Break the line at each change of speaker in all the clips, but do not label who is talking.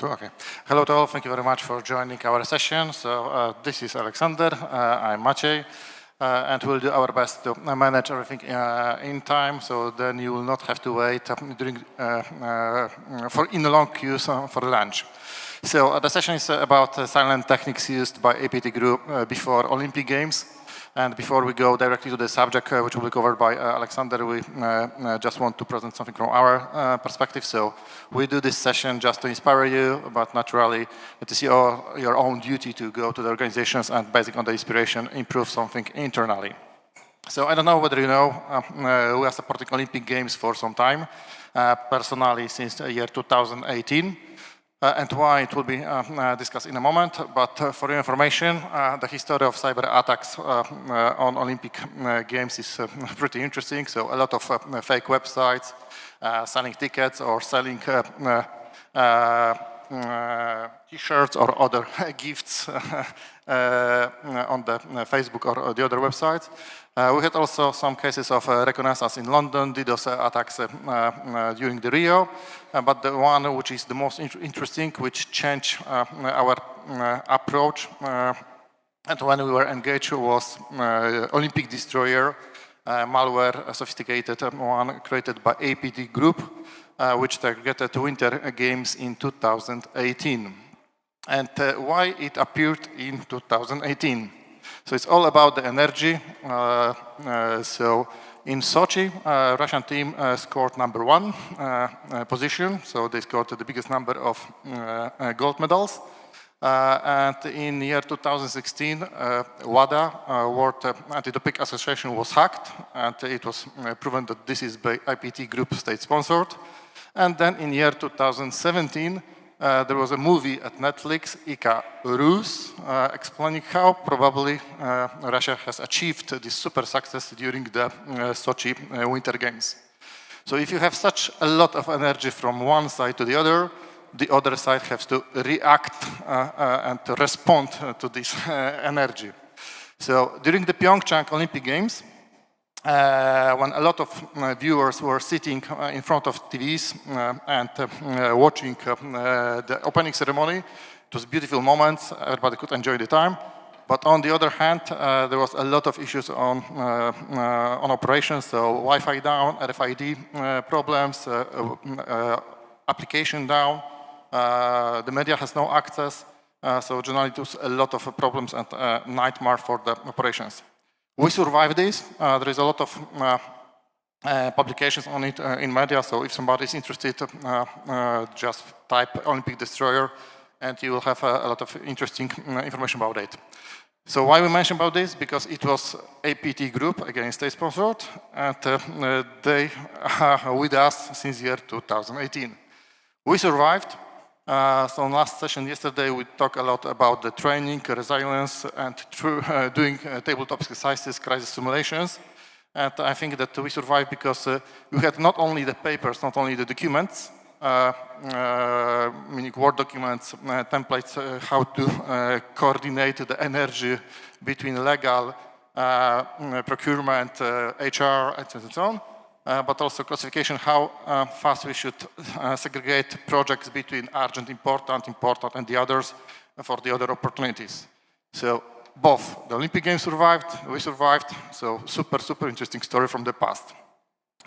Okay. Hello to all. Thank you very much for joining our session. So this is Aleksander. I'm Maciej. And we'll do our best to manage everything in time, so then you will not have to wait in long queues for lunch. So the session is about silent techniques used by APT Group before Olympic Games. And before we go directly to the subject, which will be covered by Aleksander, we just want to present something from our perspective. So we do this session just to inspire you, but naturally it is your own duty to go to the organizations and, based on the inspiration, improve something internally. So I don't know whether you know, we are supporting Olympic Games for some time, personally since the year 2018. And why it will be discussed in a moment. But for your information, the history of cyber attacks on Olympic Games is pretty interesting. So a lot of fake websites, selling tickets or selling T-shirts or other gifts on the Facebook or the other websites. We had also some cases of reconnaissance in London, DDoS attacks during the Rio, but the one which is the most interesting, which changed our approach, and when we were engaged, was Olympic Destroyer, malware, sophisticated one created by APT Group, which targeted Winter Games in 2018. And why it appeared in 2018? So it's all about the energy. So in Sochi, Russian team scored #1 position. So they scored the biggest number of gold medals. And in year 2016, WADA, World Anti-Doping Association, was hacked, and it was proven that this is by APT Group state-sponsored. And then in year 2017, there was a movie at Netflix, Icarus, explaining how probably Russia has achieved this super success during the Sochi Winter Games. So if you have such a lot of energy from one side to the other side has to react and to respond to this energy. So during the Pyeongchang Olympic Games, when a lot of viewers were sitting in front of TVs and watching the opening ceremony, it was a beautiful moment, everybody could enjoy the time. But on the other hand, there was a lot of issues on operations, so Wi-Fi down, RFID problems, application down, the media has no access, so generally it was a lot of problems and nightmare for the operations. We survived this. There is a lot of publications on it in media, so if somebody is interested, just type Olympic Destroyer and you will have a lot of interesting information about it. So why we mention about this? Because it was APT Group, again state-sponsored, and they are with us since year 2018. We survived. So in last session yesterday, we talked a lot about the training, resilience, and doing tabletop exercises, crisis simulations. And I think that we survived because we had not only the papers, not only the documents, meaning Word documents, templates, how to coordinate the energy between legal, procurement, HR, and so on. But also classification, how fast we should segregate projects between urgent, important, and the others for the other opportunities. So both the Olympic Games survived, we survived, so super interesting story from the past.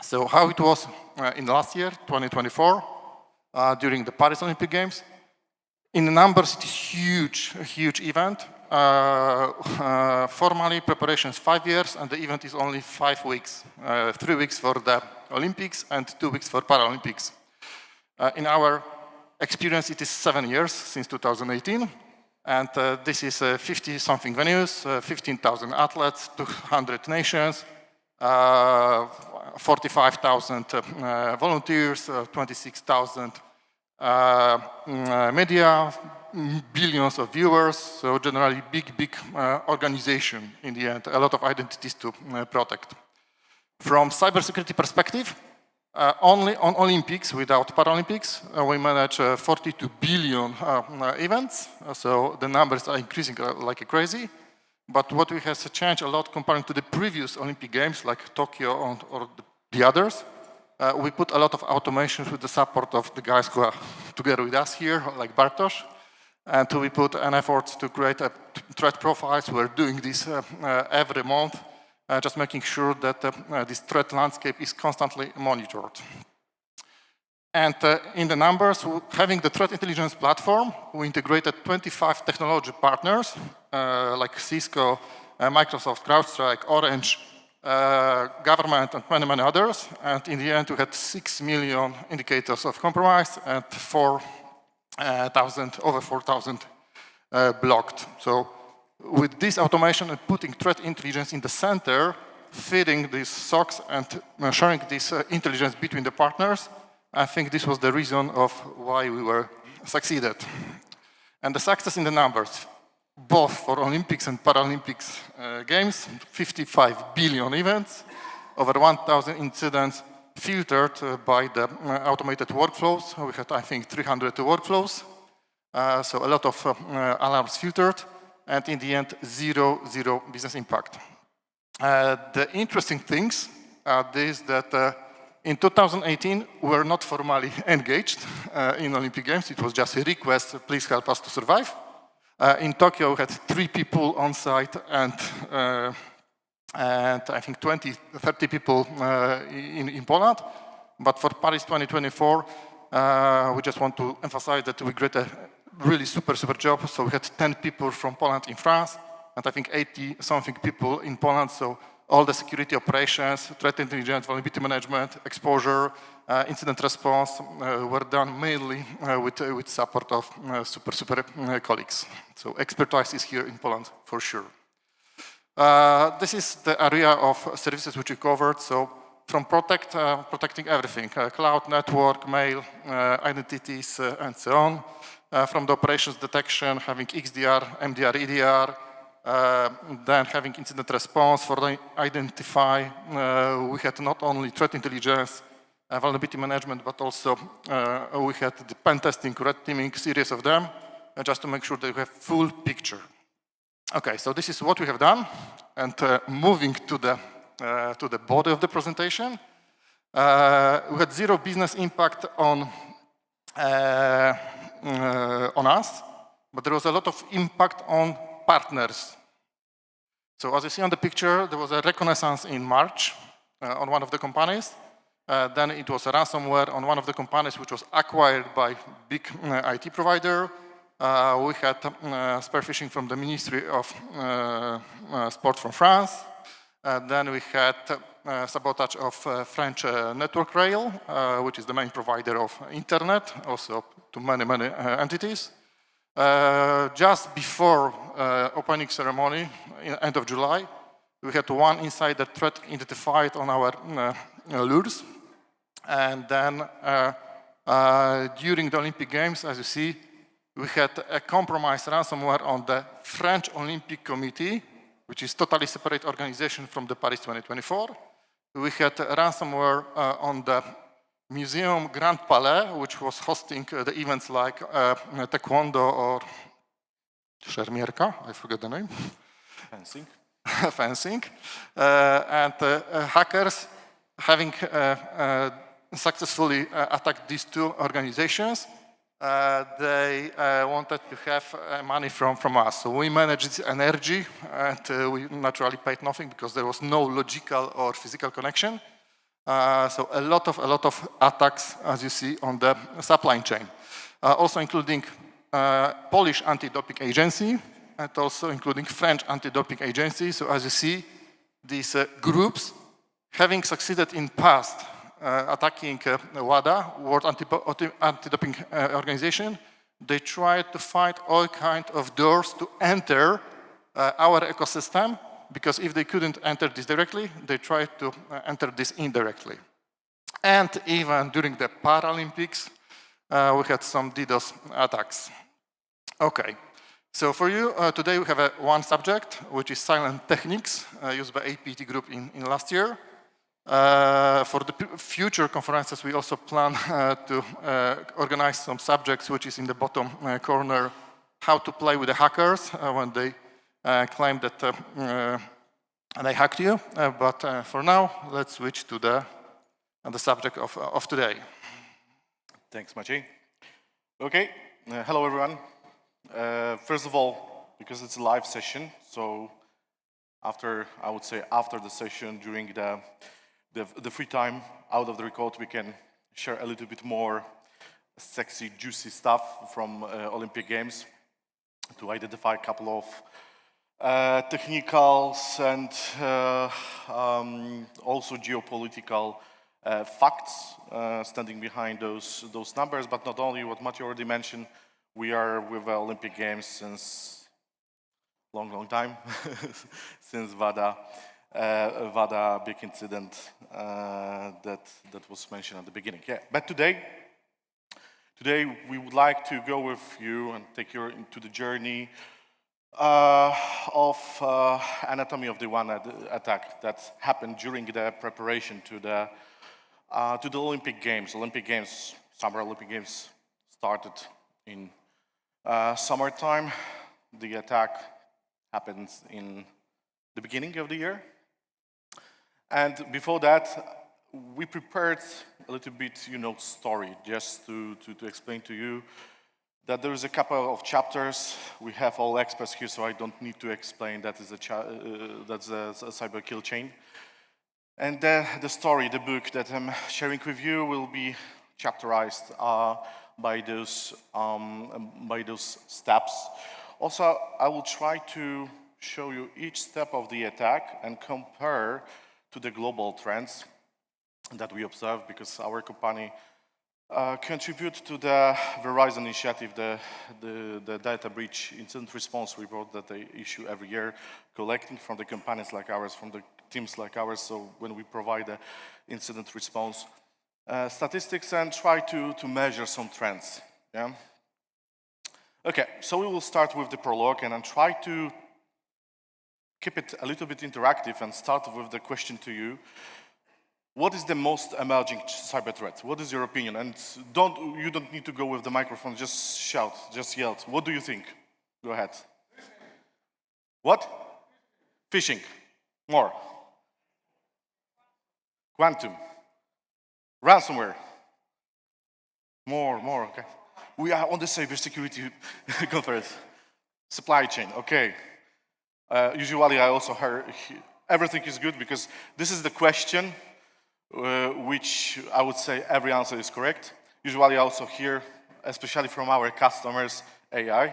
So how it was in the last year, 2024, during the Paris Olympic Games. In the numbers, it is a huge event. Formally, preparations 5 years, and the event is only 5 weeks. 3 weeks for the Olympics and 2 weeks for Paralympics. In our experience, it is 7 years since 2018, and this is 50-something venues, 15,000 athletes, 200 nations, 45,000 volunteers, 26,000 media, billions of viewers, so generally big organization in the end, a lot of identities to protect. From cybersecurity perspective, only on Olympics, without Paralympics, we manage 42 billion events, so the numbers are increasing like crazy. But what we have changed a lot comparing to the previous Olympic Games, like Tokyo or the others, we put a lot of automation with the support of the guys who are together with us here, like Bartosz. And we put an effort to create a threat profiles. We're doing this every month, just making sure that this threat landscape is constantly monitored. And in the numbers, having the threat intelligence platform, we integrated 25 technology partners like Cisco, Microsoft, CrowdStrike, Orange, government, and many, many others. And in the end, we had 6 million indicators of compromise and over 4,000 blocked. So with this automation and putting threat intelligence in the center, feeding these SOCs and sharing this intelligence between the partners, I think this was the reason of why we were succeeded. And the success in the numbers, both for Olympics and Paralympics games, 55 billion events, over 1,000 incidents filtered by the automated workflows. We had, I think, 300 workflows, so a lot of alarms filtered, and in the end, zero business impact. The interesting things are this, that in 2018, we were not formally engaged in Olympic Games. It was just a request, please help us to survive. In Tokyo, we had 3 people on site and I think 20, 30 people in Poland. But for Paris 2024, we just want to emphasize that we did a really super job. So we had 10 people from Poland in France, and I think 80-something people in Poland. So all the security operations, threat intelligence, vulnerability management, exposure, incident response were done mainly with support of super colleagues. So expertise is here in Poland for sure. This is the area of services which we covered. So from protecting everything, cloud, network, mail, identities, and so on. From the operations detection, having XDR, MDR, EDR, then having incident response for the identify. We had not only threat intelligence, vulnerability management, but also we had the pen testing, red teaming, series of them, just to make sure that we have full picture. Okay, so this is what we have done, and moving to the body of the presentation, we had zero business impact on us, but there was a lot of impact on partners. So as you see on the picture, there was a reconnaissance in March on one of the companies. Then it was a ransomware on one of the companies which was acquired by big IT provider. We had spear phishing from the Ministry of Sport from France. Then we had sabotage of French network rail, which is the main provider of internet, also to many entities. Just before opening ceremony, end of July, we had one insider threat identified on our lures. And then during the Olympic Games, as you see, we had a compromised ransomware on the French Olympic Committee, which is totally separate organization from the Paris 2024. We had ransomware on the Museum Grand Palais, which was hosting the events like Taekwondo or Szermierka, I forget the name.
Fencing.
Fencing. And hackers having successfully attacked these 2 organizations, they wanted to have money from us. So we managed this energy, and we naturally paid nothing because there was no logical or physical connection. So a lot of attacks, as you see, on the supply chain, also including Polish anti-doping agency, and also including French anti-doping agency. So as you see, these groups, having succeeded in past attacking WADA, World Anti-Doping Organization, they tried to find all kinds of doors to enter our ecosystem, because if they couldn't enter this directly, they tried to enter this indirectly. And even during the Paralympics, we had some DDoS attacks. Okay, so for you, today we have one subject, which is silent techniques, used by APT Group in last year. For the future conferences, we also plan to organize some subjects, which is in the bottom corner, how to play with the hackers when they claim that they hacked you. But for now, let's switch to the subject of today.
Thanks, Maciej. Okay, hello everyone. First of all, because it's a live session, so after the session, during the free time out of the record, we can share a little bit more sexy, juicy stuff from Olympic Games to identify a couple of technicals and also geopolitical facts standing behind those numbers, but not only what Maciej already mentioned. We are with the Olympic Games since long time, since VADA big incident that was mentioned at the beginning. Yeah, but today we would like to go with you and take you into the journey of anatomy of the one attack that happened during the preparation to the Olympic Games. Summer Olympic Games started in summertime. The attack happens in the beginning of the year. And before that, we prepared a little bit, story, just to explain to you that there is a couple of chapters. We have all experts here, so I don't need to explain that is that's a cyber kill chain. And the story, the book that I'm sharing with you will be chapterized by those steps. Also, I will try to show you each step of the attack and compare to the global trends that we observe, because our company contribute to the Verizon initiative, the data breach incident response report that they issue every year, collecting from the companies like ours, from the teams like ours. So when we provide the incident response statistics and try to measure some trends. Yeah. Okay, so we will start with the prologue and I'll try to keep it a little bit interactive and start with the question to you. What is the most emerging cyber threat? What is your opinion? And you don't need to go with the microphone, just shout, just yell. What do you think? Go ahead. What? Phishing. More. Quantum. Ransomware. More, okay. We are on the cybersecurity conference. Supply chain, okay. Usually I also heard everything is good, because this is the question which I would say every answer is correct. Usually I also hear, especially from our customers, AI.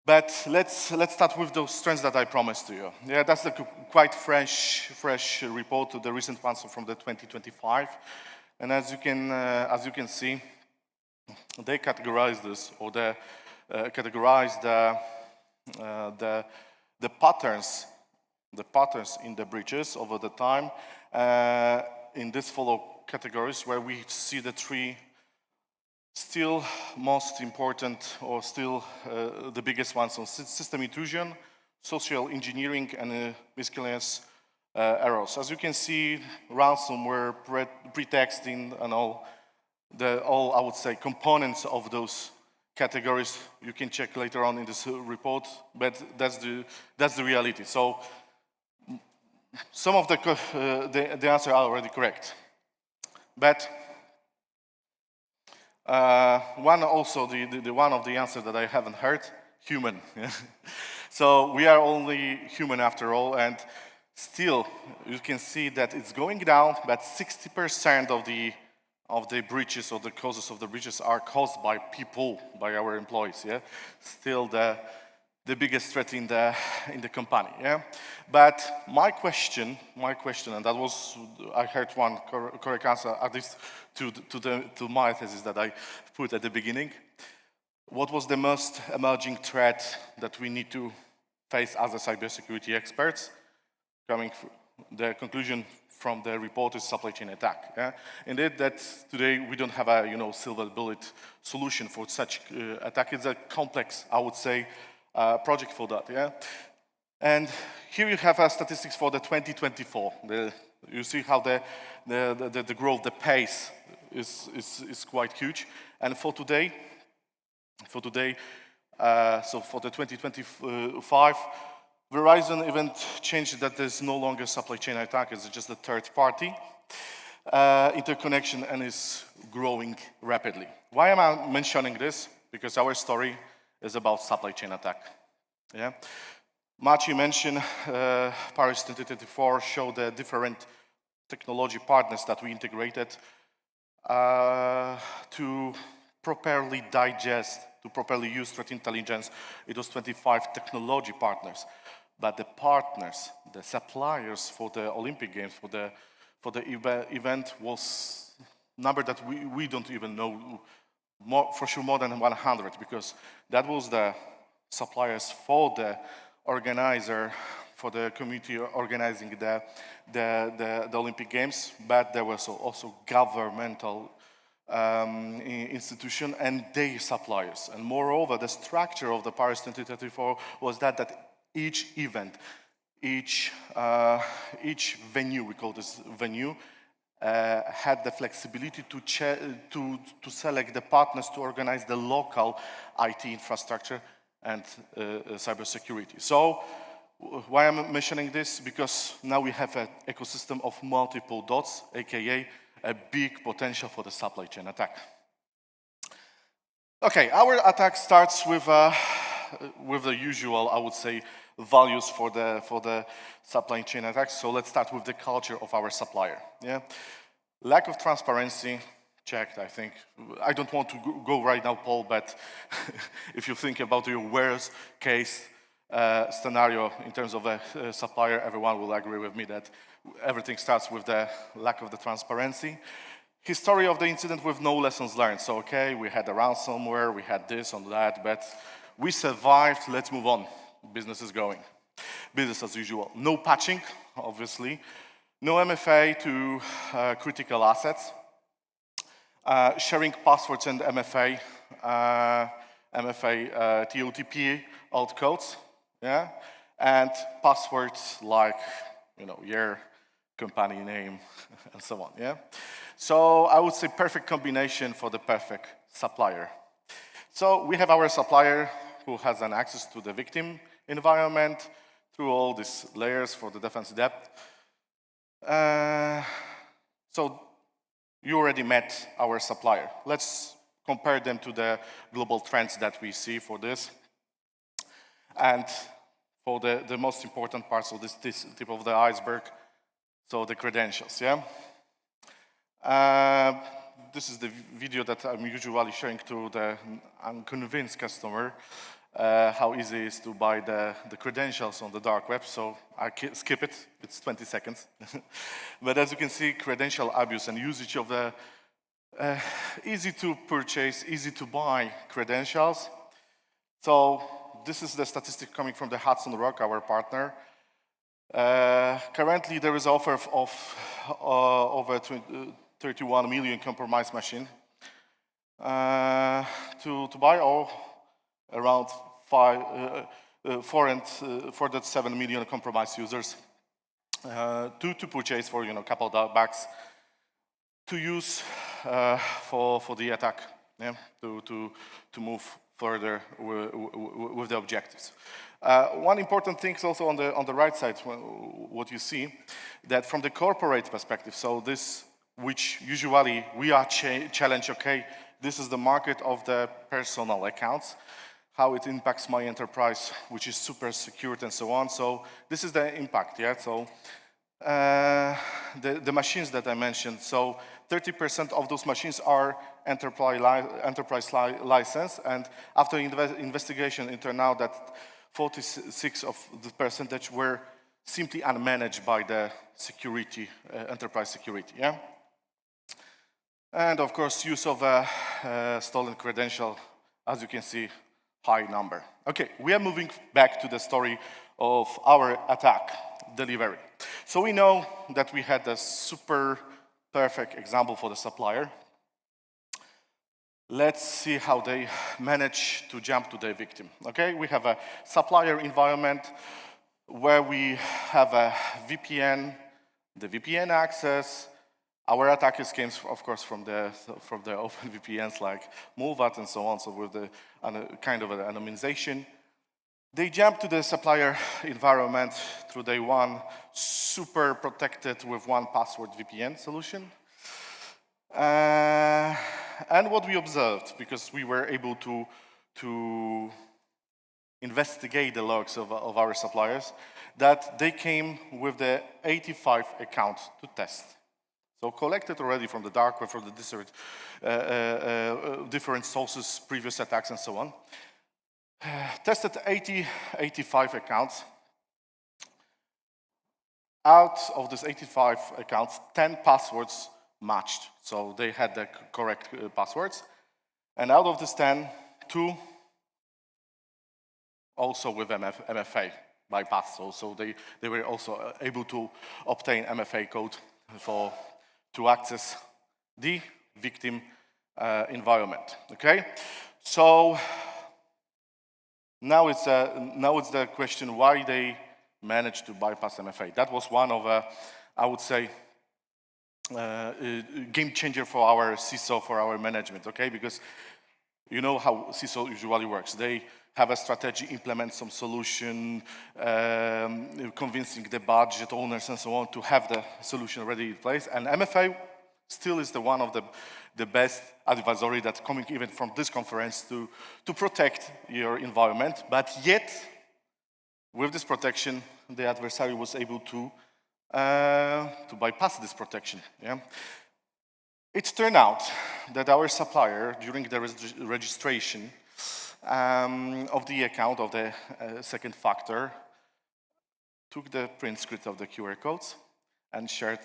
But let's start with those trends that I promised to you. Yeah, that's the quite fresh report, the recent ones from the 2025. And as you can see, they categorize this, or they categorize the patterns in the breaches over the time in this follow categories, where we see the three still most important, or still the biggest ones: on system intrusion, social engineering, and miscellaneous errors. As you can see, ransomware, pretexting, and all I would say components of those categories you can check later on in this report, but that's the reality. So some of the answers are already correct, but one also the one of the answers that I haven't heard: human. So we are only human after all, and still you can see that it's going down, but 60% of the breaches, or the causes of the breaches, are caused by people, by our employees. Yeah, still the biggest threat in the company. Yeah, but my question, and that was, I heard one correct answer, at least to my thesis that I put at the beginning. What was the most emerging threat that we need to face as a cybersecurity experts? Coming the conclusion from the report is supply chain attack. Yeah? Indeed, that today we don't have a silver bullet solution for such attack. It's a complex, I would say, project for that. Yeah, and here you have statistics for the 2024. You see how the growth, the pace is quite huge. And for today, so for the 2025. Verizon even changed that there's no longer supply chain attack, it's just a third party. interconnection and is growing rapidly. Why am I mentioning this? Because our story is about supply chain attack. Yeah? Maciej mentioned Paris 2024 showed the different technology partners that we integrated to properly digest, to properly use threat intelligence. It was 25 technology partners. But the partners, the suppliers for the Olympic Games, for the event was number that we don't even know, for sure more than 100, because that was the suppliers for the organizer, for the community organizing the Olympic Games, but there was also governmental institution and their suppliers. And moreover, the structure of the Paris 2024 was that each event, each venue, we call this venue, had the flexibility to select the partners to organize the local IT infrastructure and cybersecurity. So why am I mentioning this? Because now we have an ecosystem of multiple dots, aka a big potential for the supply chain attack. Okay, our attack starts with the usual, I would say, values for the supply chain attacks. So let's start with the culture of our supplier. Yeah, lack of transparency. Checked, I think. I don't want to go right now, Paul, but if you think about your worst case scenario in terms of a supplier, everyone will agree with me that everything starts with the lack of the transparency. History of the incident with no lessons learned. So, okay, we had a ransomware, we had this and that, but we survived, let's move on. Business is going. Business as usual. No patching, obviously. No MFA to critical assets. Sharing passwords and MFA TOTP alt codes, yeah, and passwords like, year, company name, and so on, yeah. So I would say perfect combination for the perfect supplier. So we have our supplier who has an access to the victim environment through all these layers for the defense depth. So you already met our supplier. Let's compare them to the global trends that we see for this. And for the most important parts of this tip of the iceberg, so the credentials, yeah? This is the video that I'm usually sharing to the unconvinced customer, how easy it is to buy the credentials on the dark web, so I skip it, it's 20 seconds. But as you can see, credential abuse and usage of the easy to purchase, easy to buy credentials. So this is the statistic coming from the Hudson Rock, our partner. Currently there is an offer of over 31 million compromised machine to buy, or around 4.7 million compromised users to purchase for a couple of bucks to use for the attack, yeah, to move further with the objectives. One important thing is also on the right side, what you see, that from the corporate perspective, so this, which usually we are challenged, okay, this is the market of the personal accounts, how it impacts my enterprise, which is super secured and so on. So this is the impact, yeah? So the machines that I mentioned, so 30% of those machines are enterprise license, and after investigation, it turned out that 46% of the percentage were simply unmanaged by the security, enterprise security, yeah? And of course, use of stolen credential, as you can see, high number. Okay, we are moving back to the story of our attack delivery. So we know that we had a super perfect example for the supplier. Let's see how they manage to jump to the victim. Okay, we have a supplier environment where we have a VPN, the VPN access. Our attackers came, of course, from the open VPNs like Mulvat and so on, so with the kind of an anonymization. They jump to the supplier environment through day one, super protected with one password VPN solution. And what we observed, because we were able to investigate the logs of our suppliers, that they came with the 85 accounts to test. So collected already from the dark web, from the different sources, previous attacks and so on. Tested 85 accounts. Out of these 85 accounts, 10 passwords matched. So they had the correct passwords. And out of these 10, 2 also with MFA bypass. So they were also able to obtain MFA code to access the victim environment. Okay, so now it's the question why they managed to bypass MFA. That was one of I would say game changer for our CISO, for our management. Okay, because you know how CISO usually works. They have a strategy, implement some solution, convincing the budget owners and so on to have the solution already in place. And MFA still is one of the best advisory that's coming even from this conference to protect your environment. But yet, with this protection, the adversary was able to bypass this protection. Yeah? It turned out that our supplier, during the registration of the account of the second factor, took the print script of the QR codes and shared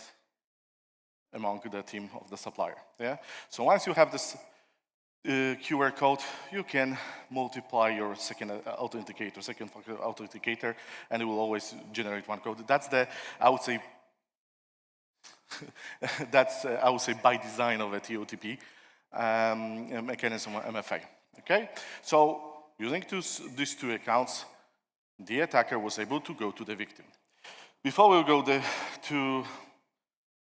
among the team of the supplier. Yeah? So once you have this QR code, you can multiply your second factor authenticator, and it will always generate one code. That's I would say, by design of a TOTP mechanism of MFA. Okay, so using these two accounts, the attacker was able to go to the victim. Before we go to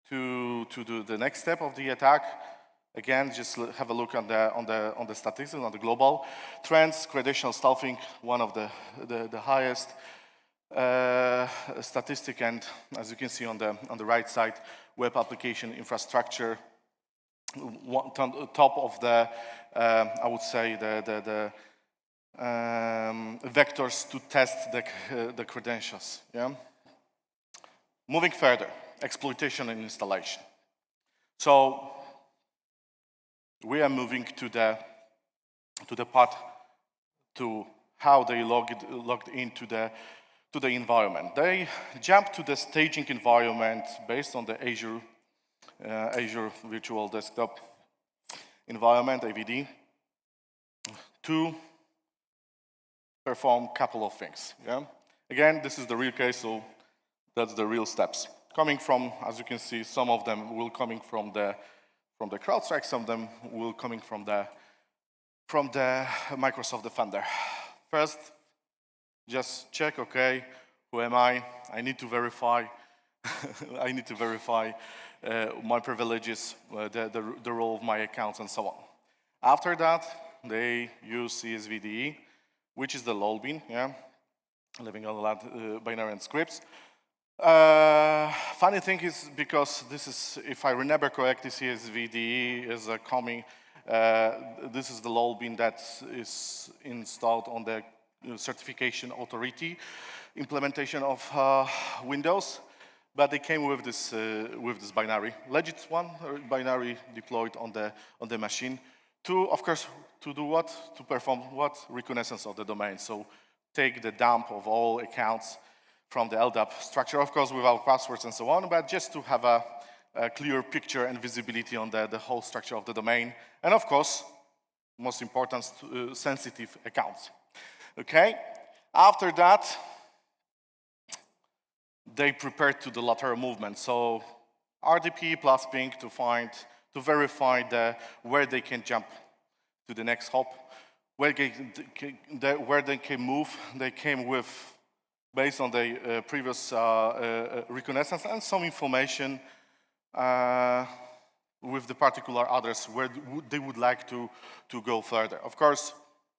the next step of the attack, again, just have a look on the statistics, on the global trends. Credential stuffing, one of the highest statistic, and as you can see on the right side, web application infrastructure, top of the I would say the vectors to test the credentials. Yeah. Moving further, exploitation and installation. So we are moving to the part to how they logged into the environment. They jumped to the staging environment based on the Azure Virtual Desktop environment, AVD, to perform a couple of things. Yeah? Again, this is the real case, so that's the real steps. Coming from, as you can see, some of them will coming from the CrowdStrike, some of them will coming from the Microsoft Defender. First, just check, okay, who am I? I need to verify. I need to verify my privileges, the role of my accounts, and so on. After that, they use CSVDE, which is the lolbean, yeah, living on a lot binary and scripts. Funny thing is, because this is, if I remember correctly, CSVDE is coming. This is the lolbean that is installed on the certification authority implementation of Windows. But they came with this binary, legit one, binary deployed on the machine to, of course, to do what? To perform what? Reconnaissance of the domain. So take the dump of all accounts from the LDAP structure, of course, without passwords and so on, but just to have a clear picture and visibility on the whole structure of the domain. And of course, most important, sensitive accounts. Okay, after that, they prepared to the lateral movement. So RDP plus ping to verify where they can jump to the next hop, where they can move. They came with, based on the previous reconnaissance and some information with the particular address where they would like to go further. Of course,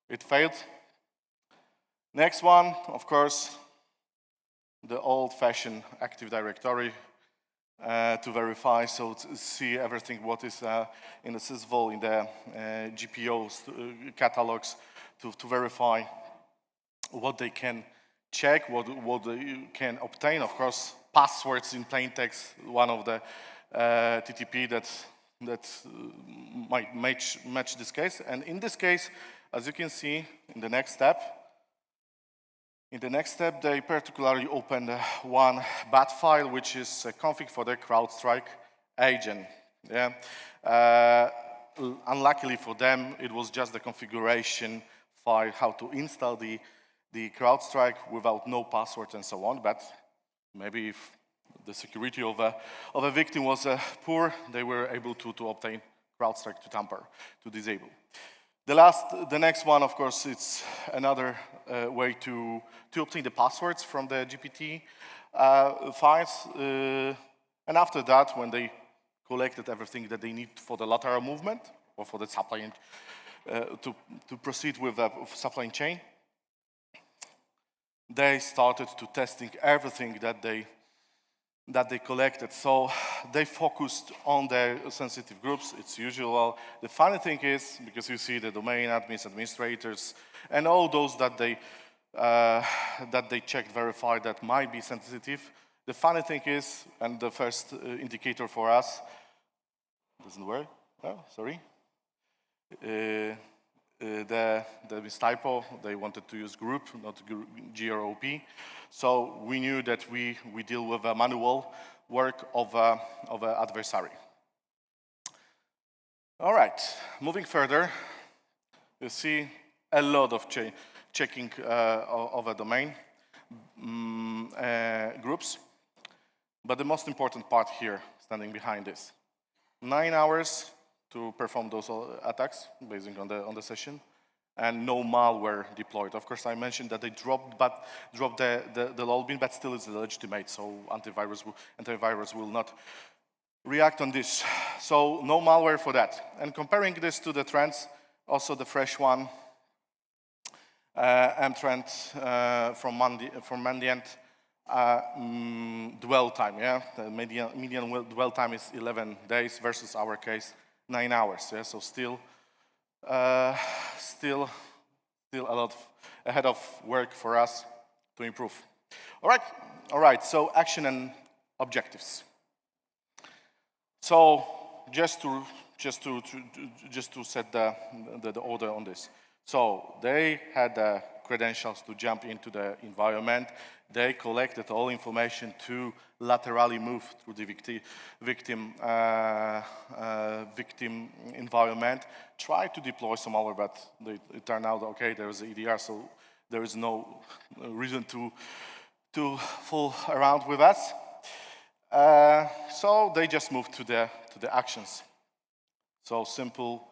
it failed. Next one, of course, the old-fashioned Active Directory to verify, so to see everything what is in the sysvol, in the GPOs, catalogs, to verify what they can check, what they can obtain. Of course, passwords in plain text, one of the TTP that might match this case. And in this case, as you can see, in the next step, they particularly opened one bat file, which is a config for the CrowdStrike agent. Yeah. Unluckily for them, it was just the configuration file, how to install the CrowdStrike without no password and so on. But maybe if the security of a victim was poor, they were able to obtain CrowdStrike to tamper, to disable. The next one, of course, it's another way to obtain the passwords from the GPT files. And after that, when they collected everything that they need for the lateral movement or for the supply to proceed with the supply chain, they started to testing everything that they collected. So they focused on their sensitive groups. It's usual. The funny thing is, because you see the domain admins, administrators, and all those that they checked, verified that might be sensitive. The funny thing is, and the first indicator for us doesn't work. Oh, sorry. The typo, they wanted to use group, not GROP. So we knew that we deal with a manual work of an adversary. All right, moving further, you see a lot of checking of a domain groups. But the most important part here, standing behind this, 9 hours to perform those attacks, based on the session, and no malware deployed. Of course, I mentioned that they dropped the lol bin, but still it's legitimate, so antivirus will not react on this. So no malware for that. And comparing this to the trends, also the fresh one, M-trend from Mandiant, dwell time, yeah? The median dwell time is 11 days versus our case, 9 hours, yeah? So still a lot ahead of work for us to improve. All right, so action and objectives. So just to set the order on this. So they had the credentials to jump into the environment. They collected all information to laterally move through the victim environment. Tried to deploy some malware, but it turned out okay. There is an EDR, so there is no reason to fool around with us. So they just moved to the actions. So simple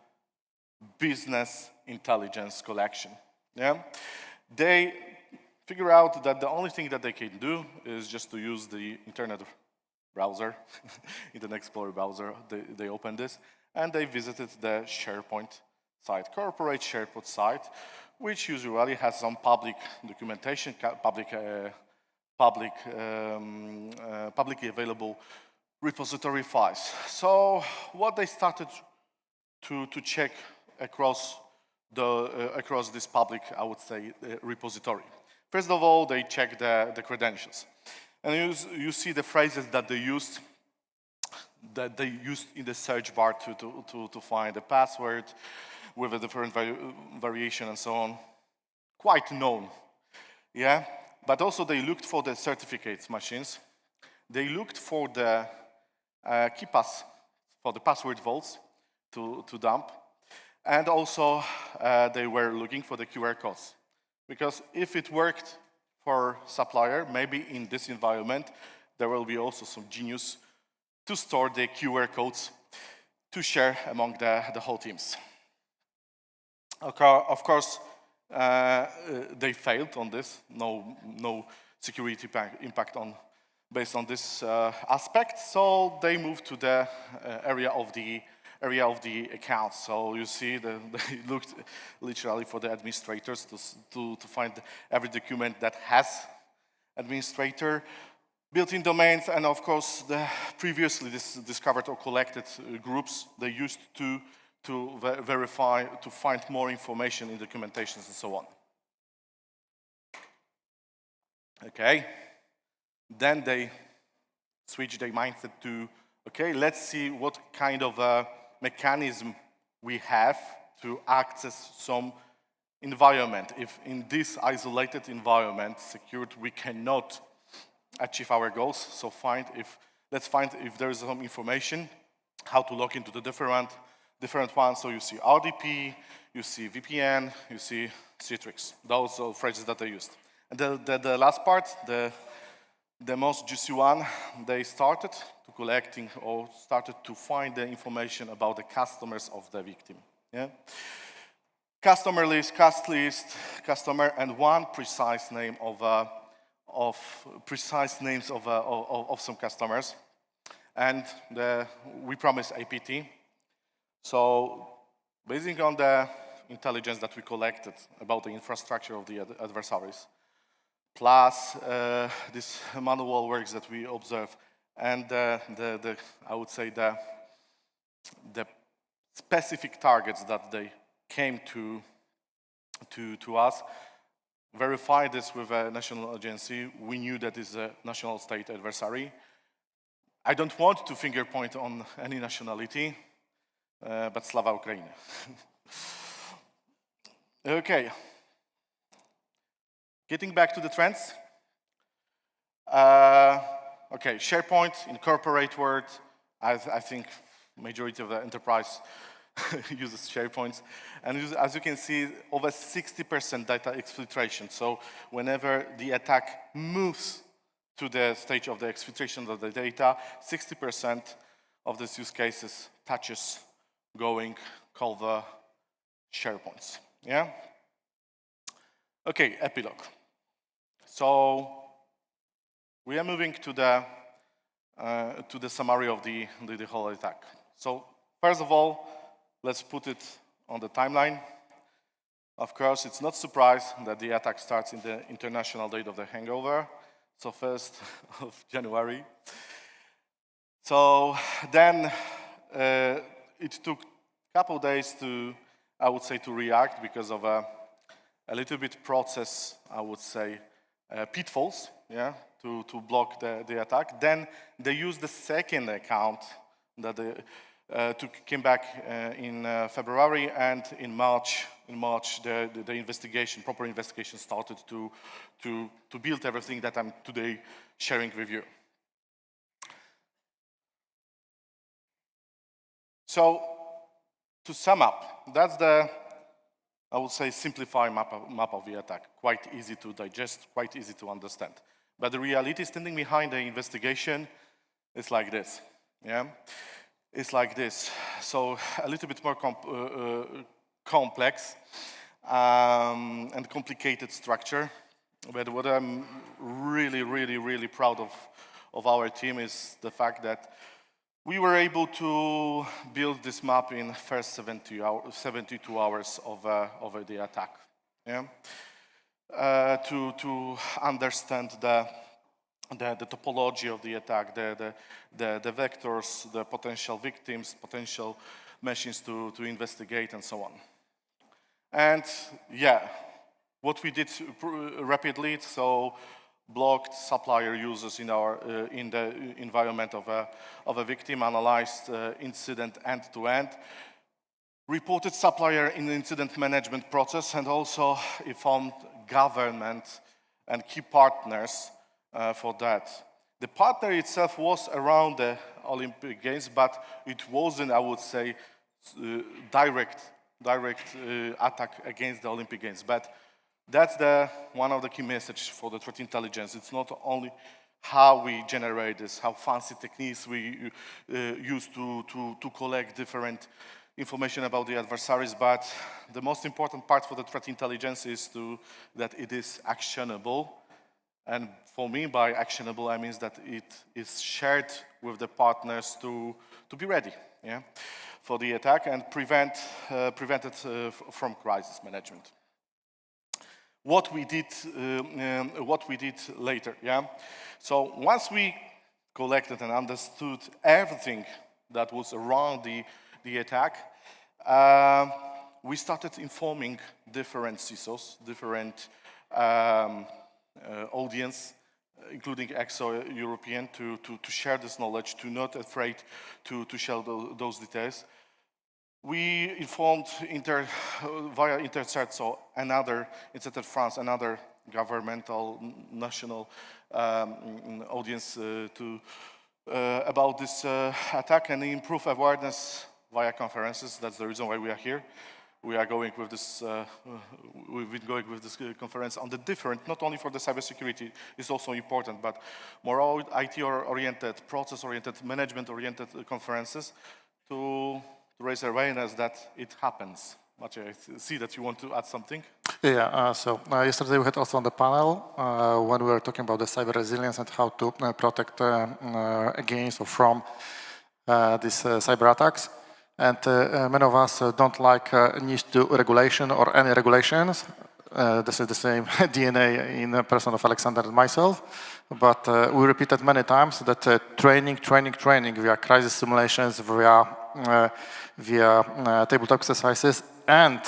business intelligence collection. Yeah, they figure out that the only thing that they can do is just to use the internet browser, Internet Explorer browser. They opened this and they visited the SharePoint site, corporate SharePoint site, which usually has some public documentation, publicly available repository files. So what they started to check across this public, I would say, repository. First of all, they check the credentials. And you see the phrases that they used in the search bar to find the password with a different variation and so on. Quite known, yeah? But also they looked for the certificates machines. They looked for the KeePass, for the password vaults to dump. And also they were looking for the QR codes. Because if it worked for supplier, maybe in this environment, there will be also some genius to store the QR codes to share among the whole teams. Okay, of course, they failed on this. No security impact based on this aspect. So they moved to the area of the accounts. So you see, they looked literally for the administrators to find every document that has administrator. built-in domains, and of course, the previously discovered or collected groups they used to verify, to find more information in documentations and so on. Okay, then they switch their mindset to, okay, let's see what kind of a mechanism we have to access some environment. If in this isolated environment, secured, we cannot achieve our goals, so let's find if there is some information, how to log into the different ones. So you see RDP, you see VPN, you see Citrix. Those are phrases that they used. And the last part, the most juicy one, they started to collecting or started to find the information about the customers of the victim. Yeah? Customer list, cast list, customer, and one precise name of some customers. And we promise APT. So basing on the intelligence that we collected about the infrastructure of the adversaries, plus this manual works that we observe, and I would say the specific targets that they came to us, verify this with a national agency. We knew that is a national state adversary. I don't want to finger point on any nationality, but Slava Ukraine. Okay. Getting back to the trends. Okay, SharePoint in corporate world. I think majority of the enterprise uses SharePoint. And as you can see, over 60% data exfiltration. So whenever the attack moves to the stage of the exfiltration of the data, 60% of these use cases touches going called the SharePoints. Yeah? Okay, epilogue. So we are moving to the summary of the whole attack. So first of all, let's put it on the timeline. Of course, it's not a surprise that the attack starts in the international date of the hangover, so 1st of January. So then it took a couple days I would say, to react because of a little bit process, I would say, pitfalls, yeah, to block the attack. Then they used the second account that came back in February, and in March the proper investigation started to build everything that I'm today sharing with you. So to sum up, that's I would say, simplified map of the attack. Quite easy to digest, quite easy to understand. But the reality standing behind the investigation is like this. Yeah, it's like this. So a little bit more complex and complicated structure. But what I'm really proud of our team is the fact that we were able to build this map in first 72 hours of the attack. Yeah? To understand the topology of the attack, the vectors, the potential victims, potential machines to investigate, and so on. And yeah, what we did rapidly, so blocked supplier users in the environment of a victim, analyzed incident end-to-end, reported supplier in the incident management process, and also informed government and key partners for that. The partner itself was around the Olympic Games, but it wasn't, I would say, direct attack against the Olympic Games. But that's one of the key messages for the threat intelligence. It's not only how we generate this, how fancy techniques we use to collect different information about the adversaries, but the most important part for the threat intelligence is that it is actionable. And for me, by actionable, I mean that it is shared with the partners to be ready, yeah, for the attack and prevent it from crisis management. what we did later. Yeah. So once we collected and understood everything that was around the attack, we started informing different CISOs, different audience, including exo-European, to share this knowledge, to not afraid to share those details. We informed via Intercert, so another, Intercert France, another governmental, national audience about this attack and improve awareness via conferences. That's the reason why we are here. We are going with this, we've been going with this conference on the different, not only for the cybersecurity, it's also important, but more IT-oriented, process-oriented, management-oriented conferences to raise awareness that it happens. Maciej, I see that you want to add something.
Yeah, so yesterday we had also on the panel when we were talking about the cyber resilience and how to protect against or from these cyber attacks. And many of us don't like need to regulation or any regulations. This is the same DNA in the person of Aleksander and myself. But we repeated many times that training via crisis simulations, via tabletop exercises, and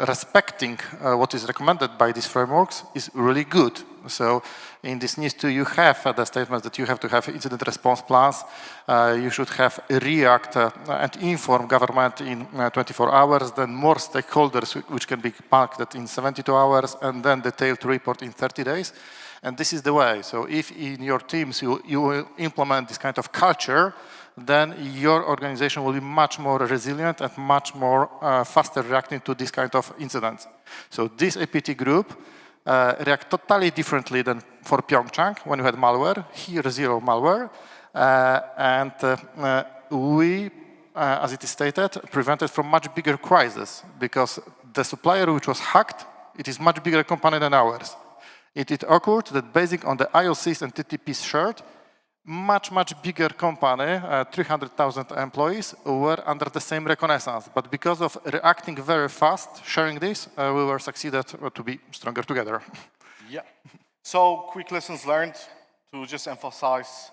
respecting what is recommended by these frameworks is really good. So in this NIS2, you have the statement that you have to have incident response plans. You should have react and inform government in 24 hours, then more stakeholders, which can be packed in 72 hours, and then detailed report in 30 days. And this is the way. So if in your teams you will implement this kind of culture, then your organization will be much more resilient and much more faster reacting to this kind of incidents. So this APT group react totally differently than for Pyeongchang when you had malware. Here, zero malware. And we, as it is stated, prevented from much bigger crisis because the supplier which was hacked, it is much bigger company than ours. It occurred that based on the IOCs and TTPs shared, much bigger company, 300,000 employees, were under the same reconnaissance. But because of reacting very fast, sharing this, we were succeeded to be stronger together.
Yeah. So quick lessons learned to just emphasize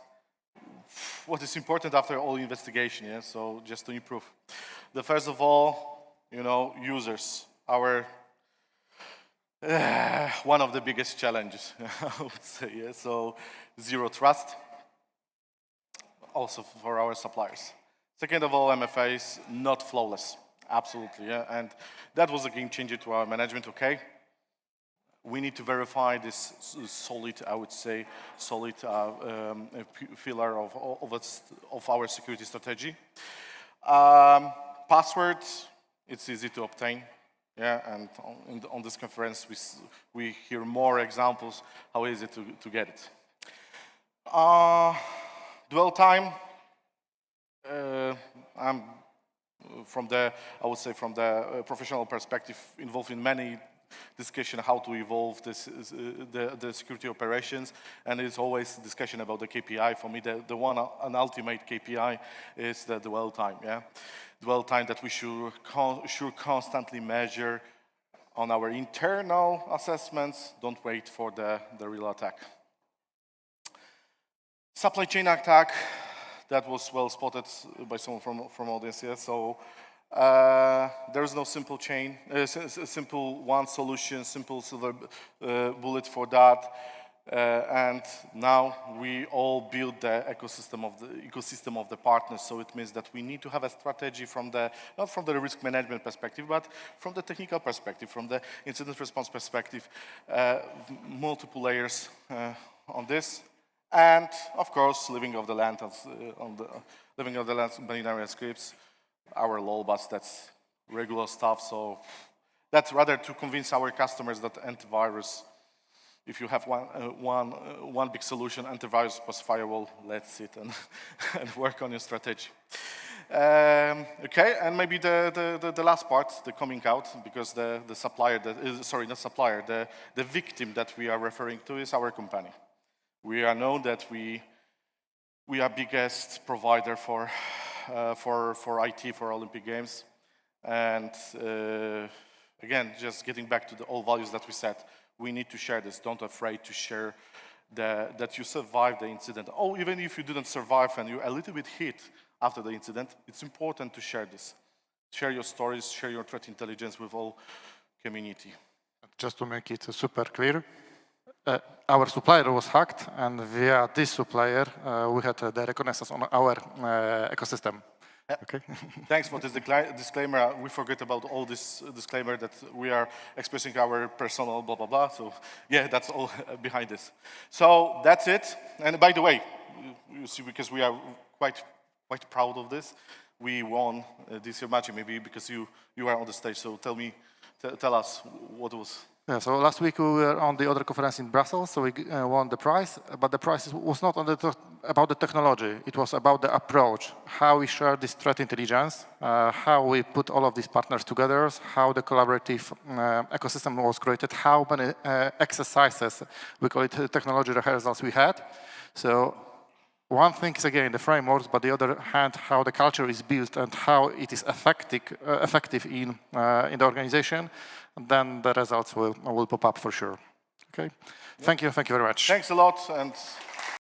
what is important after all investigation. Yeah. So just to improve. The first of all, users, our one of the biggest challenges, I would say. Yeah. So zero trust. Also for our suppliers. Second of all, MFA is not flawless, absolutely, yeah? And that was a game changer to our management, okay? We need to verify this solid, I would say, solid pillar of our security strategy. Password, it's easy to obtain, yeah? And on this conference, we hear more examples how easy to get it. Dwell time, I'm from the professional perspective involved in many discussion how to evolve the security operations, and it's always discussion about the KPI. For me, the one an ultimate KPI is the dwell time. Yeah, dwell time that we should constantly measure on our internal assessments. Don't wait for the real attack. Supply chain attack, that was well spotted by someone from audience here. So there is no simple simple one solution, simple silver bullet for that. And now we all build the ecosystem of the partners. So it means that we need to have a strategy not from the risk management perspective, but from the technical perspective, from the incident response perspective, multiple layers on this. And of course, living off the land, binary scripts, our low bus, that's regular stuff. So that's rather to convince our customers that antivirus, if you have one big solution, antivirus plus firewall, let's sit and work on your strategy. Okay, and maybe the last part, the coming out, because the supplier, the victim that we are referring to is our company. We are known that we are biggest provider for IT for Olympic Games, and again, just getting back to the old values that we set, we need to share this. Don't afraid to share that you survived the incident. Oh, even if you didn't survive and you're a little bit hit after the incident, it's important to share this. Share your stories, share your threat intelligence with all community.
Just to make it super clear, our supplier was hacked, and via this supplier, we had the reconnaissance on our ecosystem. Okay.
Thanks for this disclaimer. We forget about all this disclaimer that we are expressing our personal blah, blah, blah. So yeah, that's all behind this. So that's it. And by the way, you see, because we are quite proud of this, we won this year, Maciej, maybe because you are on the stage. So tell us what was.
Yeah, so last week we were on the other conference in Brussels, so we won the prize, but the prize was not about the technology, it was about the approach, how we share this threat intelligence, how we put all of these partners together, how the collaborative ecosystem was created, how many exercises, we call it technology rehearsals we had. So one thing is, again, the frameworks, but the other hand, how the culture is built and how it is effective in the organization, then the results will pop up for sure. Okay, thank you very much.
Thanks a lot. And